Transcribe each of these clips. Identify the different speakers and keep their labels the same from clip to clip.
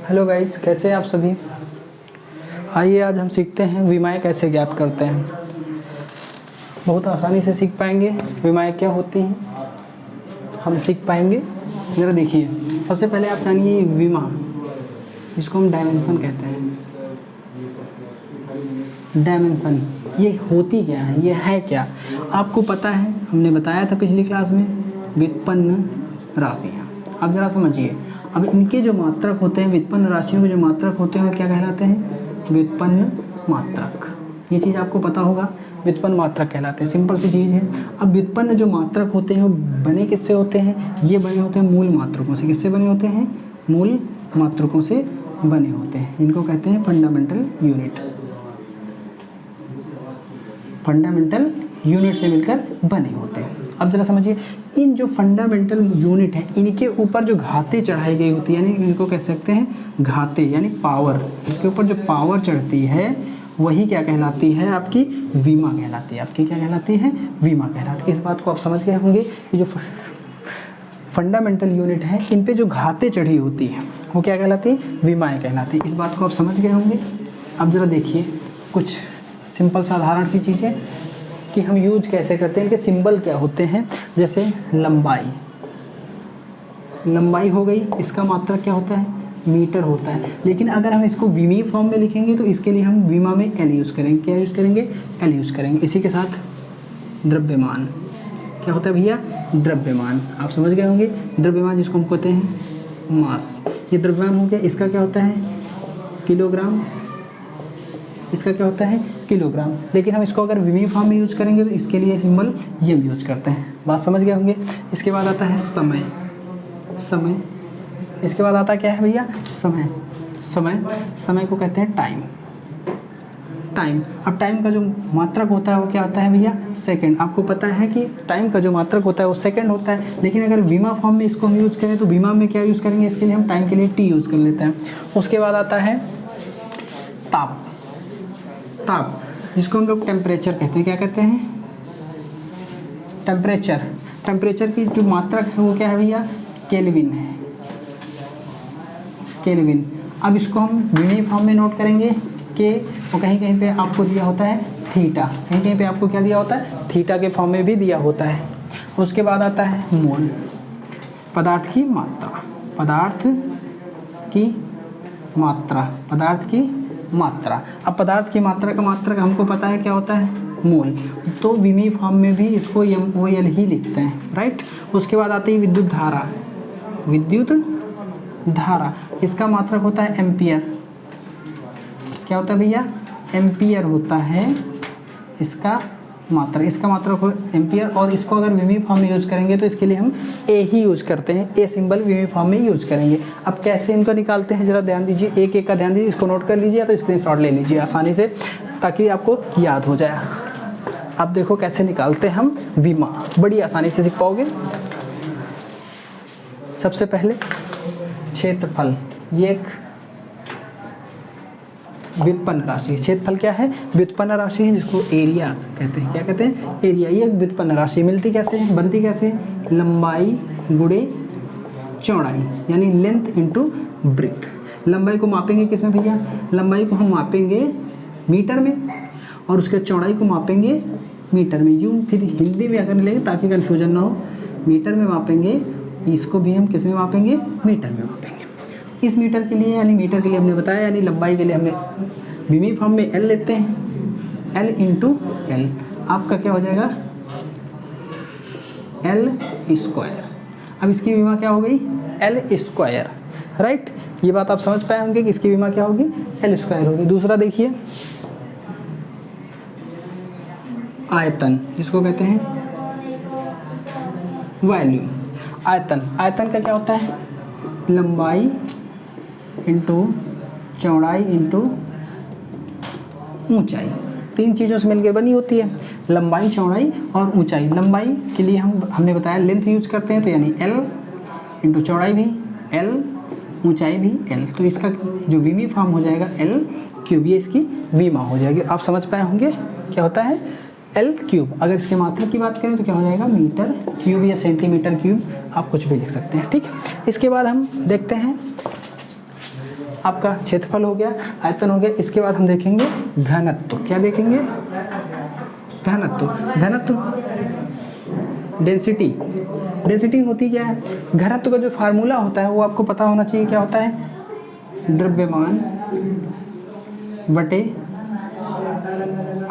Speaker 1: Hello guys, कैसे हैं आप सभी। आइए आज हम सीखते हैं विमाएँ कैसे ज्ञात करते हैं। बहुत आसानी से सीख पाएंगे विमाएँ क्या होती हैं, हम सीख पाएंगे। ज़रा देखिए, सबसे पहले आप जानिए विमा, जिसको हम डायमेंशन कहते हैं। डायमेंशन ये होती क्या है, ये है क्या, आपको पता है, हमने बताया था पिछली क्लास में, व्युत्पन्न राशियाँ। अब ज़रा समझिए, अब इनके जो मात्रक होते हैं, व्युत्पन्न राशियों के जो मात्रक होते हैं वो क्या कहलाते हैं, व्युत्पन्न मात्रक। ये चीज़ आपको पता होगा, व्युत्पन्न मात्रक कहलाते हैं। सिंपल सी चीज़ है। अब व्युत्पन्न जो मात्रक होते हैं वो बने किससे होते हैं, ये बने होते हैं मूल मात्रकों से। किससे बने होते हैं, मूल मात्रकों से बने होते हैं। इनको कहते हैं फंडामेंटल यूनिट। फंडामेंटल यूनिट से मिलकर बने होते हैं। अब जरा समझिए, इन जो फंडामेंटल यूनिट है, इनके ऊपर जो घातें चढ़ाई गई होती है, यानी इनको कह सकते हैं घातें, यानी पावर। इसके ऊपर जो पावर चढ़ती है वही क्या कहलाती है, आपकी विमा कहलाती है। आपकी क्या कहलाती है, विमा कहलाती है। इस बात को आप समझ गए होंगे कि जो फंडामेंटल यूनिट है, इन पे जो घातें चढ़ी होती है वो क्या कहलाती है, विमाएँ कहलाती है। इस बात को आप समझ गए होंगे। अब ज़रा देखिए कुछ सिंपल साधारण सी चीज़ें कि हम यूज कैसे करते हैं, इनके सिंबल क्या होते हैं। जैसे लंबाई, लंबाई हो गई, इसका मात्रक क्या होता है, मीटर होता है। लेकिन अगर हम इसको विमी फॉर्म में लिखेंगे तो इसके लिए हम विमा में एल यूज़ करेंगे। क्या यूज़ करेंगे, एल यूज़ करेंगे। इसी के साथ द्रव्यमान क्या होता है भैया, द्रव्यमान। आप समझ गए होंगे, द्रव्यमान जिसको हम कहते हैं मास। ये द्रव्यमान हो गया। इसका क्या होता है, किलोग्राम। इसका क्या होता है, किलोग्राम। लेकिन हम इसको अगर विमी फॉर्म में यूज़ करेंगे तो इसके लिए सिंबल ये यूज़ करते हैं। बात समझ गए होंगे। इसके बाद आता है समय, समय। इसके बाद आता क्या है भैया, समय, समय। समय को कहते हैं टाइम, टाइम। अब टाइम का जो मात्रक होता है वो क्या होता है भैया, सेकंड। आपको पता है कि टाइम का जो मात्रक होता है वो सेकंड होता है। लेकिन अगर विमा फॉर्म में इसको हम यूज़ करें तो विमा में क्या यूज़ करेंगे, इसके लिए हम टाइम के लिए टी यूज़ कर लेते हैं। उसके बाद आता है ताप, ताप जिसको हम लोग टेम्परेचर कहते हैं। क्या कहते हैं, टेम्परेचर। टेम्परेचर की जो मात्रक है वो क्या है भैया, केल्विन है, केल्विन। अब इसको हम विमी फॉर्म में नोट करेंगे के, और कहीं कहीं पे आपको दिया होता है थीटा, कहीं कहीं पे आपको क्या दिया होता है, थीटा के फॉर्म में भी दिया होता है। उसके बाद आता है मोल, पदार्थ की मात्रा, पदार्थ की मात्रा, पदार्थ की मात्रा। अब पदार्थ की मात्रा का मात्रक हमको पता है क्या होता है, मोल। तो विमी फॉर्म में भी इसको MOL ही लिखते हैं, राइट। उसके बाद आती है विद्युत धारा, विद्युत धारा। इसका मात्रक होता है एम्पियर। क्या होता है भैया, एम्पियर होता है इसका मात्रक। इसका मात्रक हो एम्पियर। और इसको अगर विमी फॉर्म में यूज़ करेंगे तो इसके लिए हम ए ही यूज़ करते हैं, ए सिंबल विमी फॉर्म में यूज़ करेंगे। अब कैसे इनको निकालते हैं जरा ध्यान दीजिए, एक एक का ध्यान दीजिए। इसको नोट कर लीजिए या तो स्क्रीनशॉट ले लीजिए आसानी से, ताकि आपको याद हो जाए। अब देखो कैसे निकालते हैं हम विमा, बड़ी आसानी से सीख पाओगे। सबसे पहले क्षेत्रफल, ये एक व्युत्पन्न राशि। क्षेत्रफल क्या है, व्युत्पन्न राशि है, जिसको एरिया कहते हैं। क्या कहते हैं, एरिया। ये एक व्युत्पन्न राशि मिलती कैसे है, बनती कैसे है, लंबाई गुणे चौड़ाई, यानी लेंथ इनटू ब्रेथ। लंबाई को मापेंगे किस में भैया, लंबाई को हम मापेंगे मीटर में, और उसके चौड़ाई को मापेंगे मीटर में। यूँ फिर हिंदी में अगर लेंगे ताकि कन्फ्यूजन ना हो, मीटर में मापेंगे, इसको भी हम किस में मापेंगे, मीटर में मापेंगे। इस मीटर के लिए, यानी मीटर के लिए हमने बताया, यानी लंबाई के लिए हमने विमी फॉर्म में L लेते हैं, L इंटू L। आपका क्या हो जाएगा, L स्क्वायर। अब इसकी विमा क्या हो गई, L स्क्वायर, राइट। ये बात आप समझ पाए होंगे कि इसकी विमा क्या होगी, L स्क्वायर होगी। दूसरा देखिए आयतन, जिसको कहते हैं वॉल्यूम। आयतन, आयतन का क्या होता है, लंबाई इंटू चौड़ाई इंटू ऊंचाई। तीन चीज़ों से मिलकर बनी होती है, लंबाई, चौड़ाई और ऊंचाई। लंबाई के लिए हमने बताया लेंथ यूज करते हैं, तो यानी L इंटू चौड़ाई भी L, ऊंचाई भी L। तो इसका जो विमी फॉर्म हो जाएगा L क्यूब, ये इसकी विमा हो जाएगी। आप समझ पाए होंगे क्या होता है L क्यूब। अगर इसके मात्रक की बात करें तो क्या हो जाएगा, मीटर क्यूब या सेंटीमीटर क्यूब। आप कुछ भी लिख सकते हैं, ठीक। इसके बाद हम देखते हैं आपका क्षेत्रफल हो गया, आयतन हो गया। इसके बाद हम देखेंगे घनत्व। क्या देखेंगे? घनत्व। घनत्व डेंसिटी। डेंसिटी होती क्या है? घनत्व का जो फार्मूला होता है वो आपको पता होना चाहिए। क्या होता है? द्रव्यमान बटे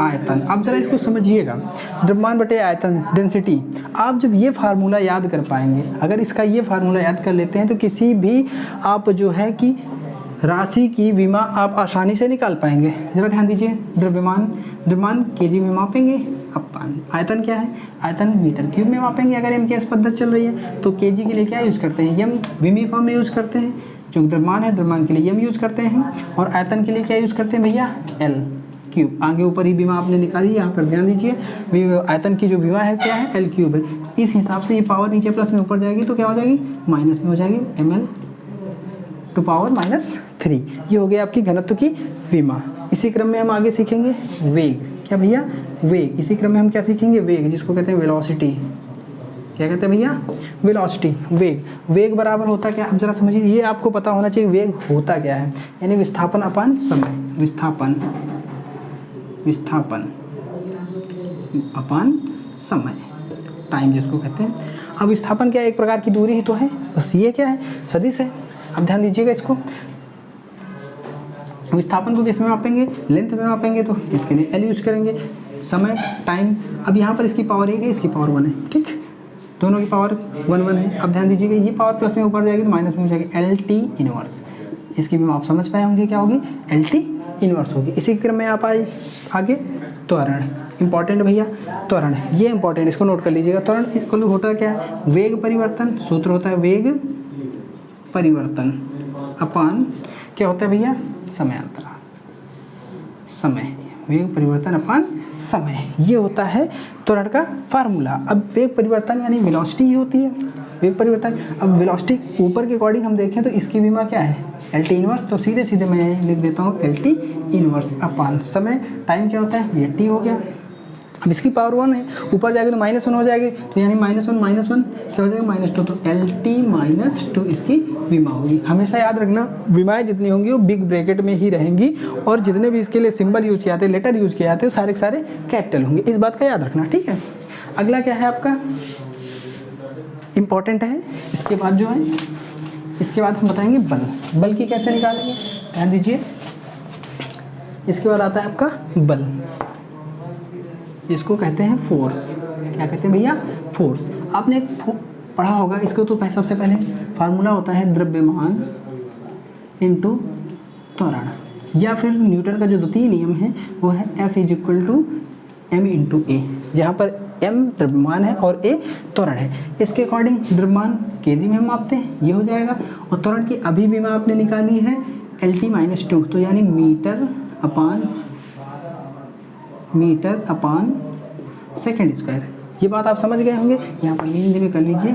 Speaker 1: आयतन। आप जरा इसको समझिएगा, द्रव्यमान बटे आयतन डेंसिटी। आप जब ये फार्मूला याद कर पाएंगे, अगर इसका ये फार्मूला याद कर लेते हैं तो किसी भी आप जो है कि राशि की विमा आप आसानी से निकाल पाएंगे। जरा ध्यान दीजिए, द्रव्यमान केजी में मापेंगे, अपन आयतन क्या है? आयतन मीटर क्यूब में मापेंगे। अगर एम की पद्धति चल रही है तो केजी के लिए क्या यूज़ करते हैं? एम विमी फॉर्म में यूज़ करते हैं। जो द्रव्यमान है, द्रव्यमान के लिए एम यूज़ करते हैं, और आयतन के लिए क्या यूज़ करते हैं भैया? L cube. आगे ऊपर ही विमा आपने निकाली, यहाँ पर ध्यान दीजिए, आयतन की जो विमा है क्या है? एल क्यूब है। इस हिसाब से ये पावर नीचे प्लस में ऊपर जाएगी तो क्या हो जाएगी? माइनस में हो जाएगी, ml टू पावर -3। ये हो गया आपकी घनत्व की विमा। इसी क्रम में हम आगे सीखेंगे वेग। क्या भैया? वेग। इसी क्रम में हम क्या सीखेंगे? वेग, जिसको कहते हैं वेलोसिटी। क्या कहते हैं भैया? वेलोसिटी। वेग बराबर होता क्या? अब जरा समझिए, ये आपको पता होना चाहिए वेग होता क्या है, यानी विस्थापन अपान समय। विस्थापन अपान समय, टाइम जिसको कहते हैं। अब विस्थापन क्या है? एक प्रकार की दूरी ही तो है, बस ये क्या है? सदिश है। अब ध्यान दीजिएगा, इसको विस्थापन को किस में मापेंगे? लेंथ में मापेंगे, तो इसके लिए एल यूज करेंगे। समय, टाइम। अब यहाँ पर इसकी पावर 1 है, इसकी पावर 1 है, ठीक। दोनों की पावर 1 है। अब ध्यान दीजिएगा, ये पावर प्लस में ऊपर जाएगी तो माइनस में हो जाएगी, एल टी इनवर्स। इसकी भी आप समझ पाए होंगे क्या होगी? एल टी इनवर्स होगी। इसी क्रम में आप आगे त्वरण। इंपॉर्टेंट भैया, त्वरण ये इंपॉर्टेंट, इसको नोट कर लीजिएगा। त्वरण इक्वल होता क्या है? वेग परिवर्तन। सूत्र होता है वेग परिवर्तन अपान क्या होता है भैया? समयांतराल। समय, वेग परिवर्तन अपान समय, ये होता है त्वरण का फार्मूला। अब वेग परिवर्तन यानी वेलोसिटी ही होती है, वेग परिवर्तन। अब वेलोसिटी ऊपर के अकॉर्डिंग हम देखें तो इसकी विमा क्या है? L T inverse. तो सीधे सीधे मैं लिख देता हूँ एल टी इनवर्स अपान समय। टाइम क्या होता है? ये टी हो गया। अब इसकी पावर 1 है, ऊपर जाएगी तो -1 हो जाएगी, तो यानी -1 क्या हो जाएगा? -2। तो एल टी -2 इसकी विमा होगी। हमेशा याद रखना, विमाएँ जितनी होंगी वो बिग ब्रैकेट में ही रहेंगी, और जितने भी इसके लिए सिंबल यूज किए जाते हैं, लेटर यूज किए जाते हैं, सारे के सारे कैपिटल होंगे। इस बात का याद रखना, ठीक है। अगला क्या है आपका? इम्पॉर्टेंट है। इसके बाद जो है, इसके बाद हम बताएंगे बल की कैसे निकालेंगे। ध्यान दीजिए, इसके बाद आता है आपका बल। इसको कहते हैं फोर्स। क्या कहते हैं भैया? फोर्स। आपने पढ़ा होगा इसको, तो सबसे पहले फार्मूला होता है द्रव्यमान इंटू त्वरण, या फिर न्यूटन का जो द्वितीय नियम है वो है F = m × a, जहाँ पर m द्रव्यमान है और a त्वरण है। इसके अकॉर्डिंग द्रव्यमान केजी में हम मापते हैं, ये हो जाएगा। और त्वरण की अभी विमा आपने निकाली है LT -2, तो यानी मीटर अपान सेकेंड स्क्वायर। ये बात आप समझ गए होंगे। यहाँ पर हिंदी में कर लीजिए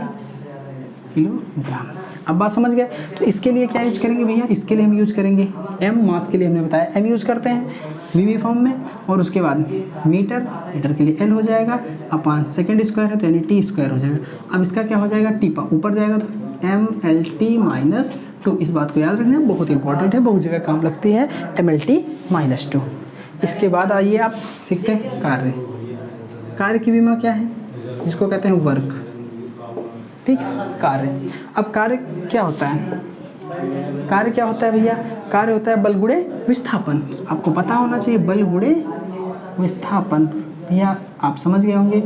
Speaker 1: किलोग्राम। अब बात समझ गए। तो इसके लिए क्या यूज करेंगे भैया? इसके लिए हम यूज करेंगे m। मास के लिए हमने बताया m यूज करते हैं वीवी फॉर्म में, और उसके बाद मीटर के लिए l हो जाएगा अपान सेकेंड स्क्वायर है तो यानी t स्क्वायर हो जाएगा। अब इसका क्या हो जाएगा? टी ऊपर जाएगा तो mLT -2। इस बात को याद रखना, बहुत इंपॉर्टेंट है, बहुत जगह काम लगती है mLT -2। इसके बाद आइए आप सीखते हैं कार्य की विमा क्या है? जिसको कहते हैं वर्क, ठीक। कार्य। अब कार्य क्या होता है? कार्य क्या होता है भैया? कार्य होता है बल गुणे विस्थापन। आपको पता होना चाहिए, बल गुणे विस्थापन। भैया आप समझ गए होंगे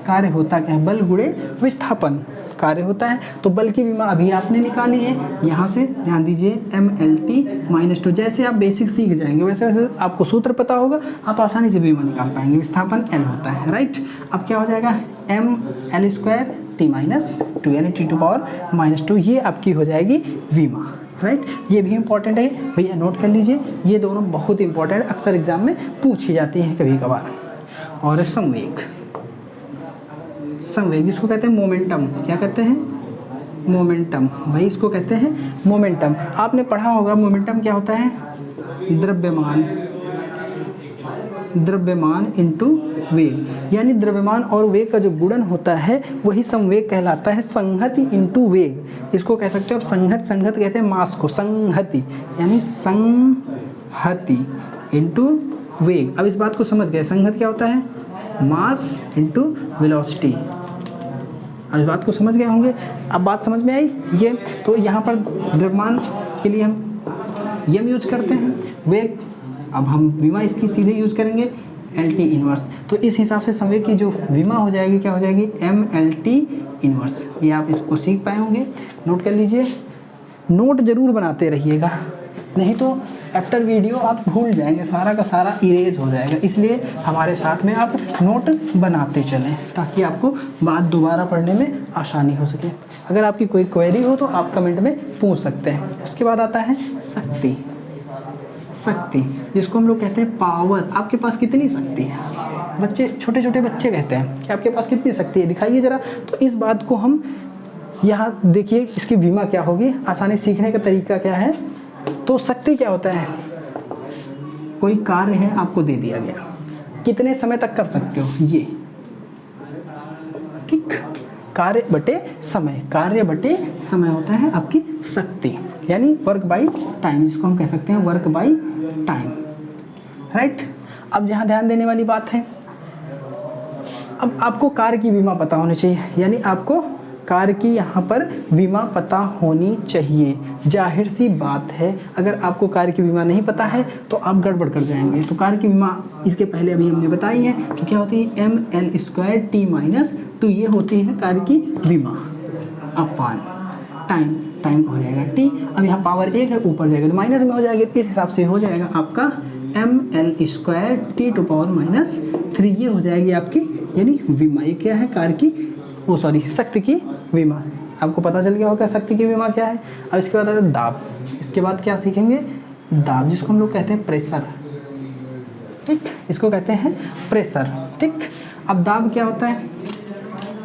Speaker 1: कार्य होता क्या है? बल गुणे विस्थापन कार्य होता है। तो बल की विमा अभी आपने निकाली है, यहाँ से ध्यान दीजिए mLT -2। जैसे आप बेसिक सीख जाएंगे वैसे वैसे आपको सूत्र पता होगा, आप आसानी से विमा निकाल पाएंगे। विस्थापन L होता है, राइट। अब क्या हो जाएगा? mL² T -2 यानी T⁻²। ये आपकी हो जाएगी विमा, राइट। ये भी इंपॉर्टेंट है भैया, नोट कर लीजिए। ये दोनों बहुत इंपॉर्टेंट, अक्सर एग्जाम में पूछी जाती है कभी कभार। और संवेग जिसको कहते हैं मोमेंटम। क्या कहते हैं? मोमेंटम। भाई इसको कहते हैं मोमेंटम। आपने पढ़ा होगा मोमेंटम क्या होता है? द्रव्यमान इंटू वेग, यानी द्रव्यमान और वेग का जो गुणन होता है वही संवेग कहलाता है। संहति इंटू वेग, इसको कह सकते हो आप संहति। संहति कहते हैं मास को, संहति यानी संहति इंटू वेग। अब इस बात को समझ गए, संहति क्या होता है? Mass into velocity. अब इस बात को समझ गए होंगे। अब बात समझ में आई ये। तो यहाँ पर द्रव्यमान के लिए हम यम यूज करते हैं, वेग अब हम विमा इसकी सीधे यूज करेंगे LT इनवर्स। तो इस हिसाब से संवेग की जो विमा हो जाएगी क्या हो जाएगी? MLT inverse. ये आप इसको सीख पाए होंगे, नोट कर लीजिए। नोट जरूर बनाते रहिएगा, नहीं तो आफ्टर वीडियो आप भूल जाएंगे, सारा का सारा इरेज हो जाएगा। इसलिए हमारे साथ में आप नोट बनाते चलें ताकि आपको बात दोबारा पढ़ने में आसानी हो सके। अगर आपकी कोई क्वेरी हो तो आप कमेंट में पूछ सकते हैं। उसके बाद आता है शक्ति। शक्ति जिसको हम लोग कहते हैं पावर। आपके पास कितनी शक्ति है? बच्चे, छोटे छोटे बच्चे कहते हैं कि आपके पास कितनी शक्ति है, दिखाइए ज़रा। तो इस बात को हम यहाँ देखिए, इसकी विमा क्या होगी, आसानी सीखने का तरीका क्या है। तो शक्ति क्या होता है? कोई कार्य है आपको दे दिया गया, कितने समय तक कर सकते हो ये, ठीक। कार्य बटे समय, कार्य बटे समय होता है आपकी शक्ति, यानी वर्क बाई टाइम, जिसको हम कह सकते हैं वर्क बाई टाइम, राइट। अब जहाँ ध्यान देने वाली बात है, अब आपको कार्य की विमा पता होनी चाहिए, यानी आपको कार्य की यहाँ पर विमा पता होनी चाहिए। जाहिर सी बात है, अगर आपको कार्य की विमा नहीं पता है तो आप गड़बड़ कर जाएंगे। तो कार्य की विमा इसके पहले अभी हमने बताई है, तो क्या होती है? ML²T-2, ये होती है कार्य की विमा अपान टाइम। टाइम का हो जाएगा T, अब यहाँ पावर 1 है, ऊपर जाएगा तो माइनस में हो जाएगा। इस हिसाब से हो जाएगा आपका ML²T⁻3, ये हो जाएगी आपकी यानी विमा। ये क्या है? कार्य की, वो सॉरी शक्ति की विमा। आपको पता चल गया होगा शक्ति की विमा क्या है। अब इसके बाद आता है दाब। इसके बाद क्या सीखेंगे? दाब, जिसको हम लोग कहते हैं प्रेशर, ठीक। इसको कहते हैं प्रेशर, ठीक। अब दाब क्या होता है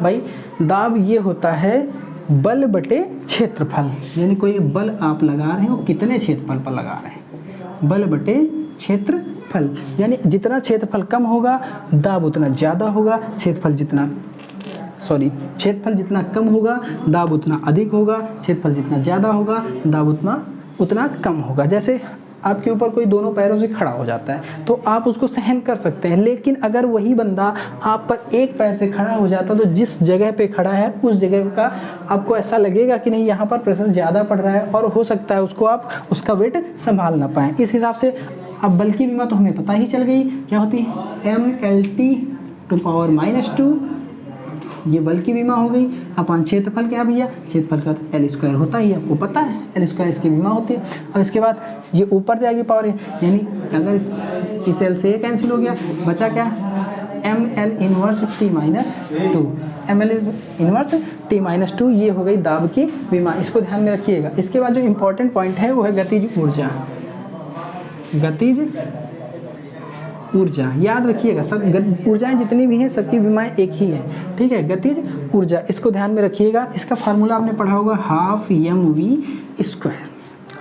Speaker 1: भाई? दाब ये होता है बल बटे क्षेत्रफल, यानी कोई बल आप लगा रहे हो, कितने क्षेत्रफल पर लगा रहे हैं, बल बटे क्षेत्रफल। यानी जितना क्षेत्रफल कम होगा दाब उतना ज़्यादा होगा, क्षेत्रफल जितना कम होगा दाब उतना अधिक होगा, क्षेत्रफल जितना ज़्यादा होगा दाब उतना कम होगा। जैसे आपके ऊपर कोई दोनों पैरों से खड़ा हो जाता है तो आप उसको सहन कर सकते हैं, लेकिन अगर वही बंदा आप पर एक पैर से खड़ा हो जाता तो जिस जगह पे खड़ा है उस जगह का आपको ऐसा लगेगा कि नहीं यहाँ पर प्रेशर ज़्यादा पड़ रहा है, और हो सकता है उसको आप उसका वेट संभाल ना पाएँ। इस हिसाब से अब बल की विमा तो हमें पता ही चल गई क्या होती है, MLT⁻², ये बल की विमा हो गई। अपन क्षेत्रफल क्या भैया? क्षेत्रफल का L² होता ही आपको पता है, L² इसकी विमा होती है। अब इसके बाद ये ऊपर जाएगी पावर, यानी अगर इस L से ये कैंसिल हो गया, बचा क्या? ML−T⁻2, ये हो गई दाब की विमा। इसको ध्यान में रखिएगा। इसके बाद जो इम्पोर्टेंट पॉइंट है वो है गतिज ऊर्जा। गतिज ऊर्जा याद रखिएगा, सब ऊर्जाएं जितनी भी हैं सबकी विमाएं एक ही है, ठीक है। गतिज ऊर्जा, इसको ध्यान में रखिएगा। इसका फार्मूला आपने पढ़ा होगा, ½ mv²।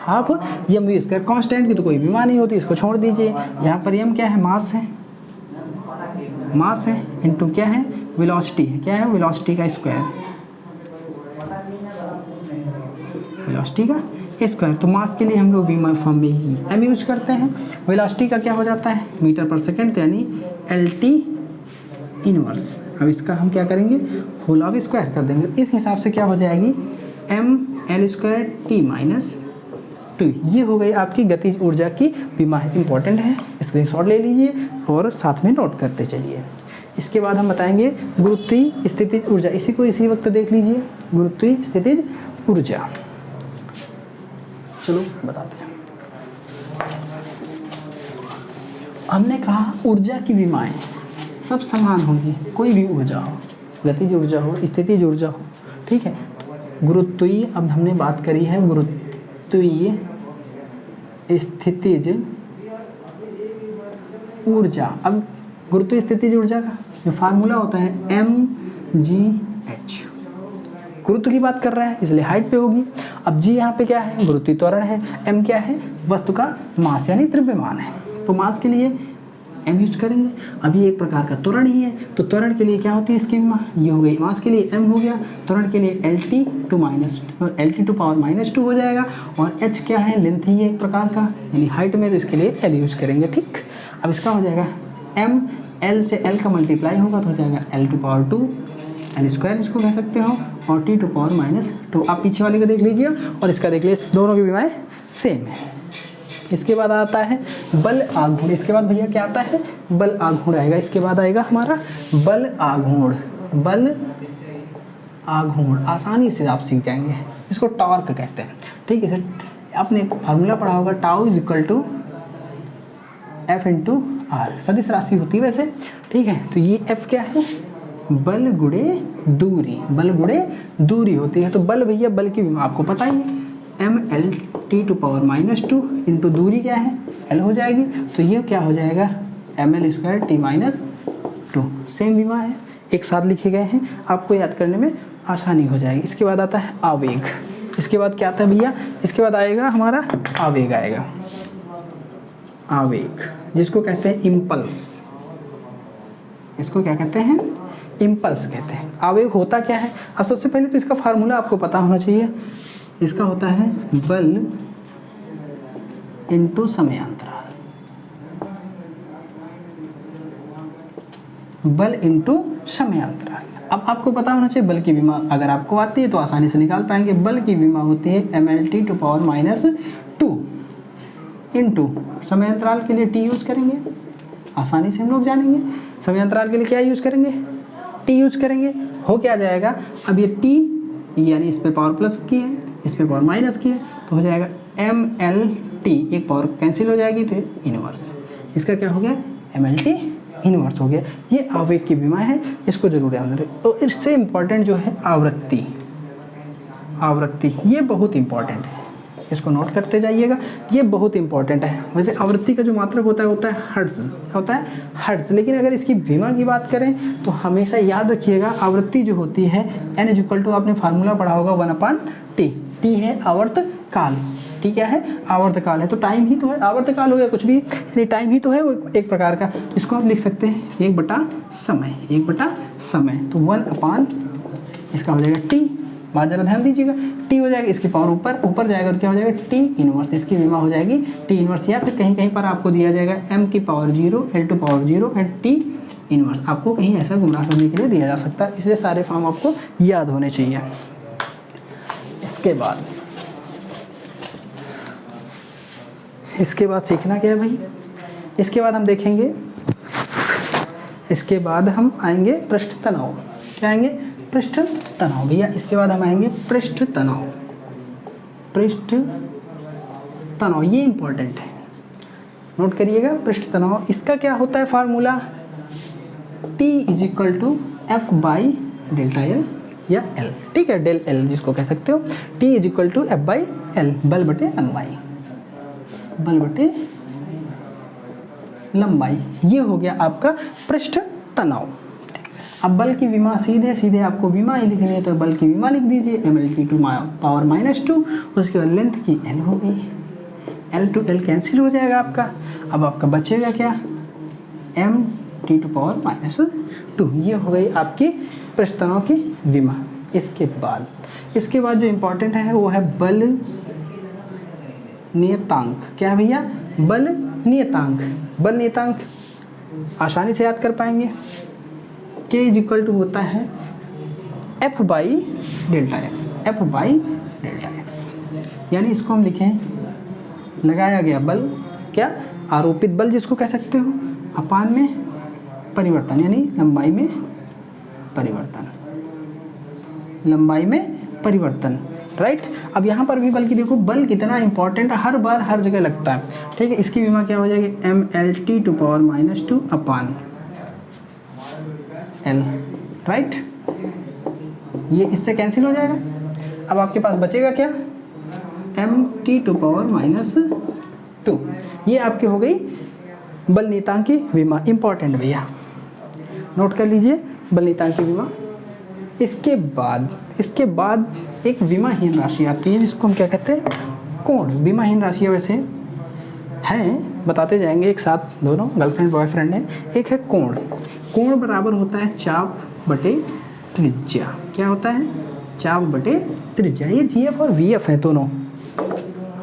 Speaker 1: ½ mv²। कांस्टेंट की तो कोई विमा नहीं होती, इसको छोड़ दीजिए। यहाँ पर m क्या है? मास है, मास है इंटू क्या है? वेलोसिटी है। क्या है? वेलोसिटी का स्क्वायर, वेलोसिटी का स्क्वायर। तो मास के लिए हम लोग विमा फॉर्म में ही m यूज करते हैं। वेलोसिटी का क्या हो जाता है? मीटर पर सेकेंड, यानी LT इनवर्स। अब इसका हम क्या करेंगे? होल ऑफ स्क्वायर कर देंगे। इस हिसाब से क्या हो जाएगी? ML²T-2, ये हो गई आपकी गतिज ऊर्जा की विमा है। इंपॉर्टेंट है, स्क्रीनशॉट ले लीजिए और साथ में नोट करते चलिए। इसके बाद हम बताएंगे गुरुत्वीय स्थितिज ऊर्जा। इसी को इसी वक्त देख लीजिए, गुरुत्वीय स्थितिज ऊर्जा। चलो बताते हैं। हमने कहा ऊर्जा की विमाएं सब समान होंगी, कोई भी ऊर्जा हो, गतिज ऊर्जा हो, स्थितिज ऊर्जा हो, ठीक है। गुरुत्वीय, अब हमने बात करी है गुरुत्वीय स्थितिज ऊर्जा। अब गुरुत्वीय स्थितिज ऊर्जा का जो फार्मूला होता है mgh, गुरुत्व की बात कर रहा है इसलिए हाइट पे होगी। अब जी यहाँ पे क्या है? गुरुत्वीय त्वरण है। m क्या है? वस्तु का मास यानी द्रव्यमान है। तो मास के लिए m यूज करेंगे। अब ये एक प्रकार का त्वरण ही है, तो त्वरण के लिए क्या होती है इसकी विमा, ये हो गई, मास के लिए m हो गया, त्वरण के लिए LT टू पावर -2 हो जाएगा, और h क्या है, लेंथ ही है एक प्रकार का, यानी हाइट में, तो इसके लिए l यूज करेंगे। ठीक, अब इसका हो जाएगा m, l से l का मल्टीप्लाई होगा तो हो जाएगा l to power 2, l square इसको कह सकते हो, और t टू पावर -2। आप पीछे वाले को देख लीजिए और इसका देख लीजिए, दोनों की विमाएँ सेम है। इसके बाद आता है बल आघूर्ण। इसके बाद भैया क्या आता है, बल आघूर्ण आएगा। इसके बाद आएगा हमारा बल आघूर्ण। बल आघूर्ण आसानी से आप सीख जाएंगे, इसको टॉर्क कहते हैं। ठीक है, इसे आपने एक फार्मूला पढ़ा होगा, tau is equal to F into R, सदिश राशि होती है वैसे। ठीक है, तो ये F क्या है, बल गुणे दूरी, बल गुणे दूरी होती है। तो बल भैया, बल की विमा आपको पता ही है, mLT टू पावर -2 इंटू दूरी क्या है l हो जाएगी, तो ये क्या हो जाएगा ml स्क्वायर T -2। सेम विमा है, एक साथ लिखे गए हैं, आपको याद करने में आसानी हो जाएगी। इसके बाद आता है आवेग। इसके बाद क्या आता है भैया, इसके बाद आएगा हमारा आवेग आएगा, आवेग जिसको कहते हैं इम्पल्स। इसको क्या कहते हैं, इम्पल्स कहते हैं। आवेग होता क्या है, अब सबसे पहले तो इसका फार्मूला आपको पता होना चाहिए। इसका होता है बल इंटू समयांतराल, बल इंटू समयांतराल। अब आपको पता होना चाहिए बल की विमा, अगर आपको आती है तो आसानी से निकाल पाएंगे। बल की विमा होती है mLT टू पावर -2 इंटू समयांतराल के लिए t यूज करेंगे, आसानी से हम लोग जानेंगे। समयांतराल के लिए क्या यूज करेंगे, t यूज करेंगे। हो क्या जाएगा, अब ये t यानी इस पे पावर प्लस की है, इस पे पावर माइनस की है, तो हो जाएगा mLT, एक पावर कैंसिल हो जाएगी तो इनवर्स, इसका क्या हो गया mLT इनवर्स हो गया। ये आवेग की विमा है, इसको जरूर याद रखें। तो इससे इम्पॉर्टेंट जो है आवृत्ति, आवृत्ति ये बहुत इंपॉर्टेंट है, इसको नोट करते जाइएगा, ये बहुत इंपॉर्टेंट है। वैसे आवृत्ति का जो मात्रक होता है हर्ट्ज, होता है हर्ट्ज, लेकिन अगर इसकी विमा की बात करें तो हमेशा याद रखिएगा आवृत्ति जो होती है n इक्वल टू, आपने फार्मूला पढ़ा होगा 1/t। t है आवर्तकाल, t क्या है आवर्तकाल है, तो टाइम ही तो है, आवर्तकाल हो गया कुछ भी, यानी टाइम ही तो है वो एक प्रकार का। तो इसको आप लिख सकते हैं 1/समय, 1/समय, तो 1/, इसका हो जाएगा t, बात जरा ध्यान दीजिएगा, t हो जाएगा, इसकी पावर ऊपर जाएगा तो क्या हो जाएगा t इनवर्स, इसकी विमा हो जाएगी t इनवर्स, या फिर कहीं कहीं पर आपको दिया जाएगा m की power 0, l to power 0 and t inverse, आपको कहीं ऐसा गुमराह करने के लिए दिया जा सकता है। इसलिए सारे फॉर्म आपको याद होने चाहिए। इसके बाद सीखना क्या है भाई, इसके बाद हम देखेंगे, इसके बाद हम आएंगे पृष्ठ तनाव। क्या आएंगे, पृष्ठ तनाव भैया। इसके बाद हम आएंगे पृष्ठ तनाव, पृष्ठ तनाव ये इंपॉर्टेंट है, नोट करिएगा पृष्ठ तनाव। इसका क्या होता है formula, T is equal to F by delta L या L, ठीक है, डेल L जिसको कह सकते हो। T is equal to F by L, बल बटे लंबाई, बल बटे लंबाई, ये हो गया आपका पृष्ठ तनाव। अब बल की विमा सीधे सीधे आपको विमा ही लिखनी है, तो बल की विमा लिख दीजिए mLT टू पावर -2, उसके बाद लेंथ की L हो गई, L टू L कैंसिल हो जाएगा आपका। अब आपका बचेगा क्या, mT टू पावर -2, ये हो गई आपकी पृष्ठ तनाव की विमा। इसके बाद जो इम्पोर्टेंट है वो है बल नियतांक। क्या है भैया, बल नियतांक। बल नियतांक आसानी से याद कर पाएंगे, K इज इक्वल टू होता है F by delta x, F by delta x, यानी इसको हम लिखें लगाया गया बल, क्या आरोपित बल जिसको कह सकते हो, अपान में परिवर्तन, यानी लंबाई में परिवर्तन, लंबाई में परिवर्तन, राइट। अब यहाँ पर भी बल की देखो, बल कितना इंपॉर्टेंट है, हर बार हर जगह लगता है, ठीक है। इसकी विमा क्या हो जाएगी, mLT to power -2 upon L, right, ये इससे कैंसिल हो जाएगा। अब आपके पास बचेगा क्या, mT टू पावर -2, ये आपकी हो गई बल नियतांक की विमा, इंपॉर्टेंट भैया, नोट कर लीजिए बल नियतांक की विमा। इसके बाद एक विमाहीन राशि आती है जिसको हम क्या कहते हैं, कोण। विमाहीन राशि वैसे हैं बताते जाएंगे एक साथ, दोनों गर्लफ्रेंड बॉयफ्रेंड है। एक है कोण, कोण बराबर होता है चाप बटे त्रिज्या। क्या होता है? चाप बटे त्रिज्या। ये जीएफ और वीएफ है, दोनों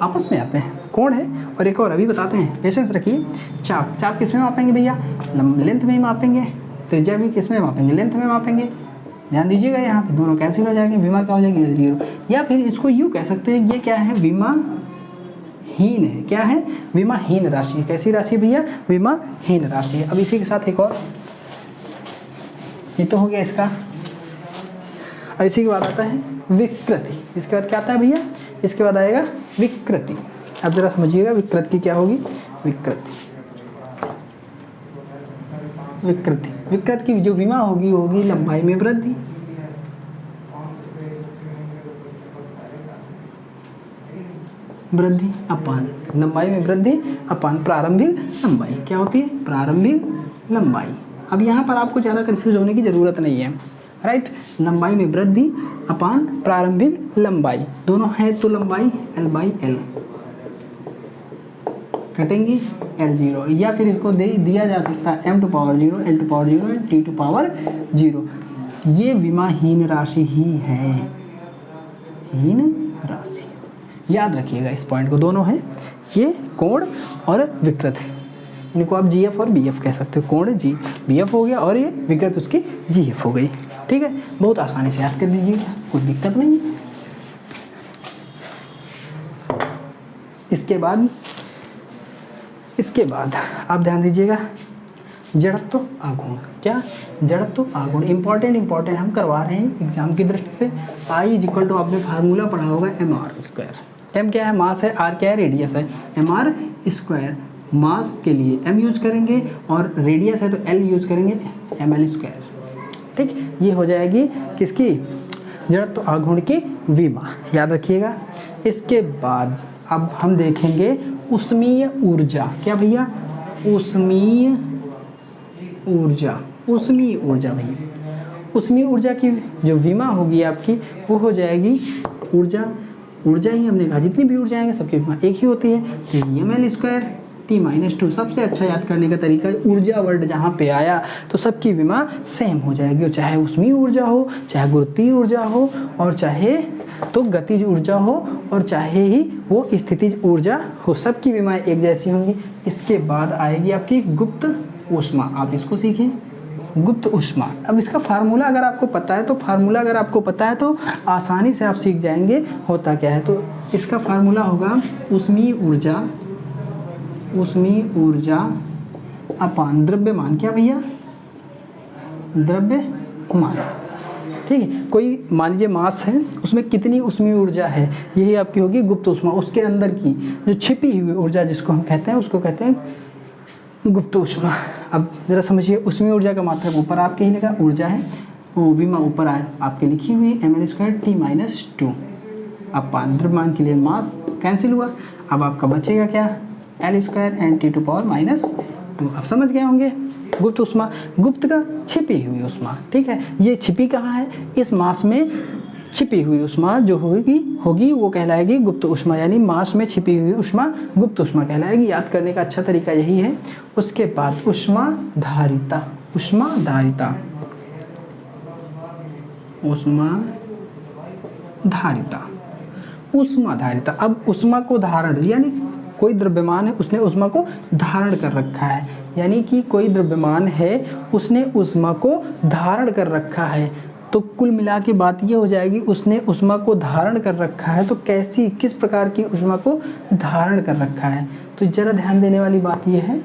Speaker 1: आपस में आते हैं, कोण है। और एक और अभी बताते हैं, पेशेंस रखिए। चाप, चाप किस में मापेंगे भैया? लेंथ में ही मापेंगे। त्रिज्या भी किस में मापेंगे? लेंथ में मापेंगे। ध्यान दीजिएगा, यहाँ पे दोनों कैंसिल हो जाएंगे, विमा क्या हो जाएगी? L0। या फिर इसको यूँ कह सकते हैं, ये क्या है? विमाहीन है। क्या है? विमाहीन राशि। कैसी राशि भैया? विमाहीन राशि है। अब इसी के साथ एक और, ये तो हो गया इसका। और इसी के बाद आता है विकृति। इसके बाद क्या आता है भैया? इसके बाद आएगा विकृति। अब जरा समझिएगा विकृति की क्या होगी। विकृति, विकृति, विकृति की जो विमा होगी होगी लंबाई में वृद्धि। वृद्धि अपान लंबाई में वृद्धि अपान प्रारंभिक लंबाई। क्या होती है? प्रारंभिक लंबाई। अब यहाँ पर आपको ज़्यादा कंफ्यूज होने की ज़रूरत नहीं है, राइट। लंबाई में वृद्धि अपान प्रारंभिक लंबाई, दोनों है तो लंबाई L/L कटेंगी L0। या फिर इसको दिया जा सकता है m to power 0, L to power 0 and t to power 0। ये विमाहीन राशि ही है, हीन राशि। याद रखिएगा इस पॉइंट को, दोनों है ये कोण और विकृति। इनको आप जीएफ और बीएफ कह सकते हो। कोण जी बीएफ हो गया और ये विकृति उसकी जीएफ हो गई। ठीक है, बहुत आसानी से याद कर लीजिएगा, कोई दिक्कत नहीं है। इसके बाद आप ध्यान दीजिएगा, जड़त्व आघूर्ण। क्या? जड़त्व आघूर्ण इंपॉर्टेंट हम करवा रहे हैं एग्जाम की दृष्टि से। आई इज इक्वल टू, आपने फार्मूला पढ़ा होगा mr²। m क्या है? मास है। r क्या है? रेडियस है। mr², मास के लिए m यूज करेंगे और रेडियस है तो l यूज करेंगे, ml²। ठीक, ये हो जाएगी किसकी? जड़त्व आघूर्ण की विमा। याद रखिएगा। इसके बाद अब हम देखेंगे उष्मीय ऊर्जा। क्या भैया? उष्मीय ऊर्जा। उष्मीय ऊर्जा भैया, उष्मीय ऊर्जा की जो विमा होगी आपकी वो हो जाएगी ऊर्जा ही हमने कहा, जितनी भी ऊर्जा आएंगे सबकी विमा एक ही होती है, ml² T-2। सबसे अच्छा याद करने का तरीका, ऊर्जा वर्ड जहाँ पे आया तो सबकी विमा सेम हो जाएगी, चाहे उष्मीय ऊर्जा हो, चाहे गुरुत्वीय ऊर्जा हो, और चाहे तो गतिज ऊर्जा हो, और चाहे ही वो स्थितिज ऊर्जा हो, सबकी विमाएं एक जैसी होंगी। इसके बाद आएगी आपकी गुप्त ऊष्मा। आप इसको सीखें, गुप्त ऊष्मा। अब इसका फार्मूला अगर आपको पता है तो आसानी से आप सीख जाएंगे होता क्या है। तो इसका फार्मूला होगा उष्मीय ऊर्जा अपान द्रव्यमान। क्या भैया? द्रव्यमान। ठीक है, कोई मान लीजिए मास है, उसमें कितनी उष्मीय ऊर्जा है, यही आपकी होगी गुप्त ऊष्मा। उसके अंदर की जो छिपी हुई ऊर्जा जिसको हम कहते हैं, उसको कहते हैं गुप्त ऊष्मा। अब जरा समझिए, उष्मीय ऊर्जा का मात्रक ऊपर आपके ही लिखा ऊर्जा है, वो विमा ऊपर आपके लिखी हुई है ml² T-2। अपान द्रव्यमान के लिए मास कैंसिल हुआ। अब आपका बचेगा क्या? L² and T⁻²। अब समझ गए होंगे गुप्त ऊष्मा, गुप्त का छिपी हुई ऊष्मा। ठीक है, ये छिपी कहाँ है? इस मास में छिपी हुई ऊष्मा जो होगी वो कहलाएगी गुप्त ऊष्मा, यानी मास में छिपी हुई ऊष्मा गुप्त ऊष्मा कहलाएगी। याद करने का अच्छा तरीका यही है। उसके बाद ऊष्मा धारिता। अब ऊष्मा को धारण, यानी कोई द्रव्यमान है उसने ऊष्मा को धारण कर रखा है, यानी कि कोई द्रव्यमान है उसने ऊष्मा को धारण कर रखा है। तो कुल मिला के बात ये हो जाएगी, उसने ऊष्मा को धारण कर रखा है, तो किस प्रकार की ऊष्मा को धारण कर रखा है। तो जरा ध्यान देने वाली बात ये है,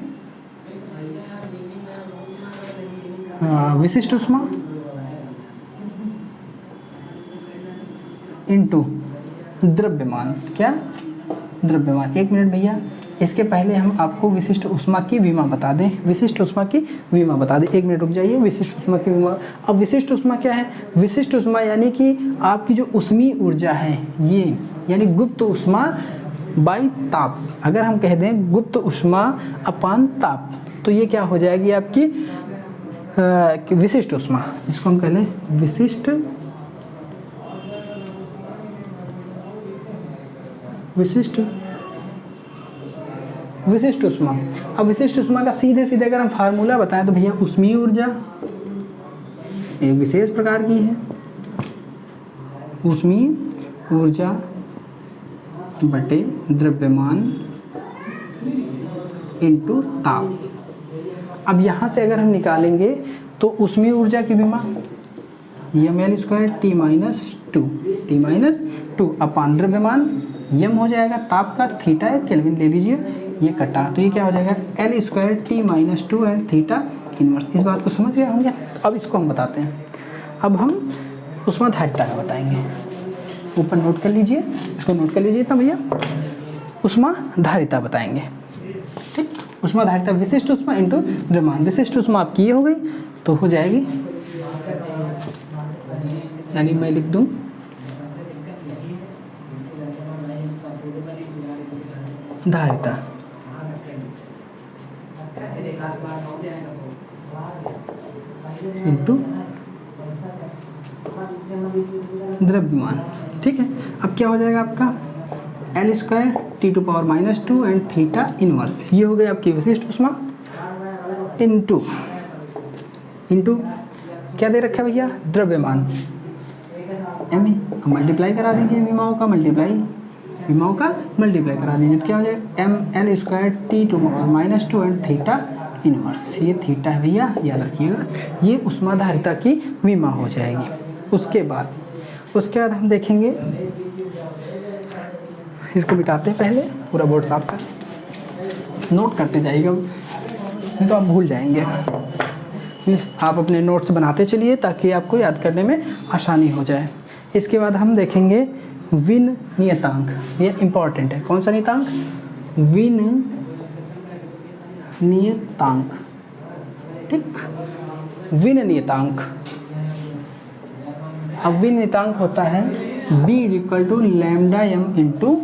Speaker 1: विशिष्ट ऊष्मा इनटू द्रव्यमान। क्या? द्रव्यमान। एक मिनट भैया, इसके पहले हम आपको विशिष्ट ऊष्मा की विमा बता दें। एक मिनट रुक जाइए। विशिष्ट ऊष्मा की विमा। अब विशिष्ट ऊष्मा क्या है? विशिष्ट ऊष्मा यानी कि आपकी जो उष्मीय ऊर्जा है ये, यानी गुप्त ऊष्मा बाई ताप। अगर हम कह दें गुप्त ऊष्मा अपान ताप, तो ये क्या हो जाएगी आपकी विशिष्ट ऊष्मा, जिसको हम कह लें विशिष्ट विशिष्ट ऊष्मा। अब विशिष्ट ऊष्मा का सीधे सीधे अगर हम फार्मूला बताएं तो भैया ऊष्मीय ऊर्जा एक विशेष प्रकार की है, ऊष्मीय ऊर्जा बटे द्रव्यमान इंटू ताप। अब यहाँ से अगर हम निकालेंगे तो ऊष्मीय ऊर्जा की विमा ml² T-2 अपान द्रव्यमान यम हो जाएगा, ताप का थीटा है केल्विन ले लीजिए, ये कटा तो ये क्या हो जाएगा L² T-2 and theta inverse. इस बात को समझ गए होंगे। अब इसको हम बताते हैं। अब हम ऊष्माधारिता का बताएंगे, ऊपर नोट कर लीजिए, इसको नोट कर लीजिए। तब भैया ऊष्माधारिता बताएंगे, ठीक। ऊष्माधारिता विशिष्ट ऊष्मा इंटू द्रव्यमान। विशिष्ट ऊष्मा आपकी ये हो गई तो हो जाएगी, यानी मैं लिख दूं धारिता इंटू द्रव्यमान, ठीक है। अब क्या हो जाएगा आपका L² T⁻² and theta inverse. ये हो गई आपकी विशिष्ट ऊष्मा इंटू क्या दे रखा है भैया द्रव्यमान m, मल्टीप्लाई करा दीजिए विमाओं का मल्टीप्लाई करा दीजिए, क्या हो जाएगा mL² T⁻² and theta inverse. ये थीटा है भैया, याद रखिएगा, ये ऊष्माधारिता की विमा हो जाएगी। उसके बाद हम देखेंगे, इसको मिटाते हैं पहले, पूरा बोर्ड साफ कर नोट करते जाइएगा, नहीं तो आप भूल जाएंगे। आप अपने नोट्स बनाते चलिए ताकि आपको याद करने में आसानी हो जाए। इसके बाद हम देखेंगे विन नियतांक, ये इम्पॉर्टेंट है। कौन सा नियतांक? विन नियतांक, ठीक। विन नियतांक, अब विन नियतांक होता है B = λm इंटू,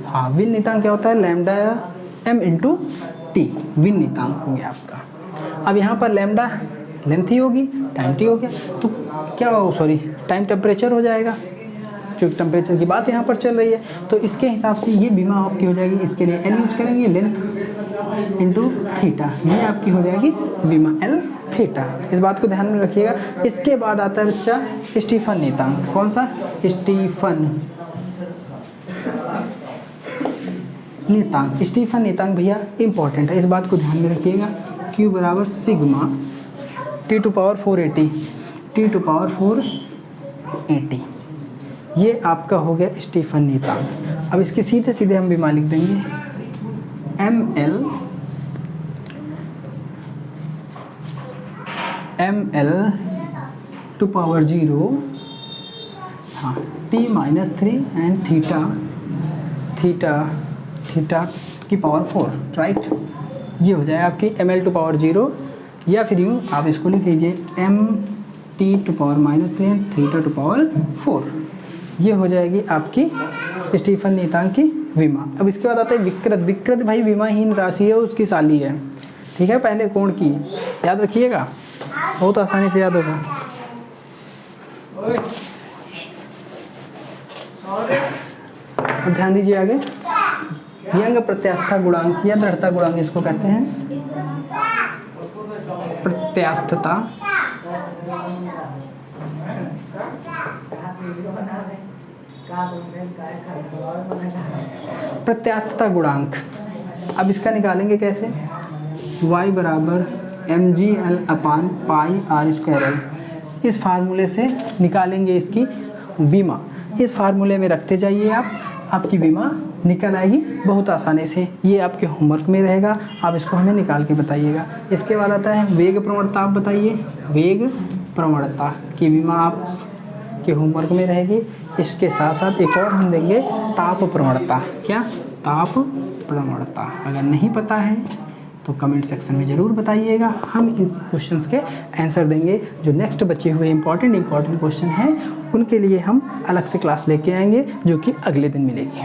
Speaker 1: हाँ विन नियतांक क्या होता है λm इंटू T, विन नियतांक हो गया आपका। अब यहाँ पर लैम्डा लेंथ ही होगी, टाइम टी हो गया, तो क्या हो, सॉरी टाइम टेम्परेचर हो जाएगा, क्योंकि टेम्परेचर की बात यहाँ पर चल रही है। तो इसके हिसाब से ये बीमा आपकी हो जाएगी, इसके लिए L यूज करेंगे, लेंथ इंटू थीटा, ये आपकी हो जाएगी बीमा L थीटा। इस बात को ध्यान में रखिएगा। इसके बाद आता है बच्चा स्टीफन नियतांक। कौन सा? स्टीफन नियतांक। स्टीफन नियतांक भैया इंपॉर्टेंट है, इस बात को ध्यान में रखिएगा। Q बराबर सिग्मा T⁴80 T⁴80, ये आपका हो गया स्टीफन नियतांक। अब इसके सीधे सीधे हम बीमा लिख देंगे mL/0, हाँ T-3 एंड थीटा की पावर 4, राइट। ये हो जाए आपकी mL/0, या फिर यूँ आप इसको लिख लीजिए mT⁻³ एंड θ⁴। ये हो जाएगी आपकी स्टीफन नियतांक की विमा। अब इसके बाद आता है विकृत। विकृत भाई विमाहीन राशि है, उसकी साली है, ठीक है। पहले कोण की याद रखिएगा, बहुत आसानी से याद होगा। अब ध्यान दीजिए आगे, यंग प्रत्यास्थता गुणांक या दृढ़ता गुणांक इसको कहते हैं। प्रत्यास्थता गुणांक, अब इसका निकालेंगे कैसे? y बराबर mgl/πr²l, इस फार्मूले से निकालेंगे इसकी बीमा। इस फार्मूले में रखते जाइए आप, आपकी बीमा निकल आएगी बहुत आसानी से। ये आपके होमवर्क में रहेगा, आप इसको हमें निकाल के बताइएगा। इसके बाद आता है वेग प्रवणता। आप बताइए, वेग प्रवणता की बीमा आप के होमवर्क में रहेगी। इसके साथ साथ एक और हम देंगे ताप प्रवणता। क्या? ताप प्रवणता। अगर नहीं पता है तो कमेंट सेक्शन में ज़रूर बताइएगा, हम इन क्वेश्चंस के आंसर देंगे। जो नेक्स्ट बचे हुए इंपॉर्टेंट क्वेश्चन हैं उनके लिए हम अलग से क्लास लेके आएंगे, जो कि अगले दिन मिलेगी।